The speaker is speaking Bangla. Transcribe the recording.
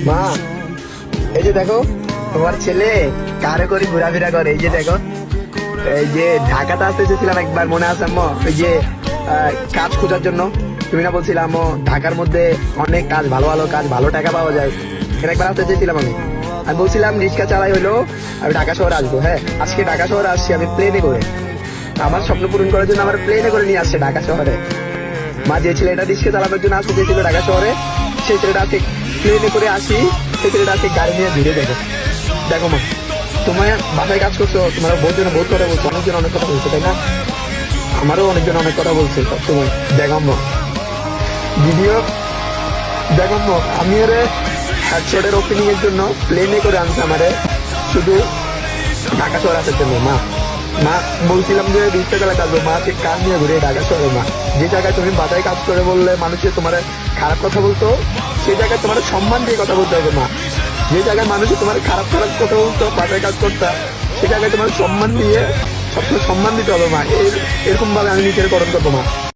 মা, এই যে দেখো তোমার ছেলে কারে করে ঘোরাফেরা করে। এই যে দেখো, এই যে ঢাকাতে আসতে চেয়েছিলাম একবার, মনে আছে আম্মু? ওই যে কাজ খোঁজার জন্য তুমি না বলছিলাম আম্মু ঢাকার মধ্যে অনেক কাজ, ভালো ভালো কাজ, ভালো টাকা পাওয়া যায়। এখানে একবার আসতে চেয়েছিলাম আমি বলছিলাম রিক্সা চালাই হইলো আমি ঢাকা শহরে আসবো। হ্যাঁ, আজকে ঢাকা শহরে আসছি আমি প্লেনে করে। আমার স্বপ্ন পূরণ করার জন্য আমার প্লেনে করে নিয়ে আসছে ঢাকা শহরে। মা, যে ছেলেটা রিক্সা চালানোর জন্য আসতে চেয়েছিল ঢাকা শহরে, সেই ছেলেটা আজকে প্লেনে করে আসি, সেই ছেলেটা আজকে গাড়ি নিয়ে ঘুরে। দেখো দেখো মা, তোমার বাসায় কাজ করছো, তোমার বহুত জন বহুত কথা বলছো, অনেকজন অনেক কথা বলছো, তাই না? আমারও অনেকজন অনেক কথা বলছে সবসময়। দেখো মা, ভিডিও দেখো মা, আমি আরে হেডশটের ওপেনিং এর জন্য প্লেনে করে আনছে আমারে শুধু ঢাকা শহর আসার জন্য। মা মা বলছিলাম যে রিক্সা চালাতে আসবো, মা সে কাজ নিয়ে ঘুরে ঢাকা শহরে। মা, যে জায়গায় তুমি বাসায় কাজ করে বললে মানুষের তোমার খারাপ কথা বলতো, সেই জায়গায় তোমার সম্মান দিয়ে কথা বলতে হবে। মা, যে জায়গায় মানুষের তোমার খারাপ খারাপ কথা বলতো, বাসায় কাজ করতা, সে জায়গায় তোমার সম্মান দিয়ে সবসময় সম্মান দিতে হবে। মা, এরকম ভাবে আমি নিজের গঠন করবো। মা।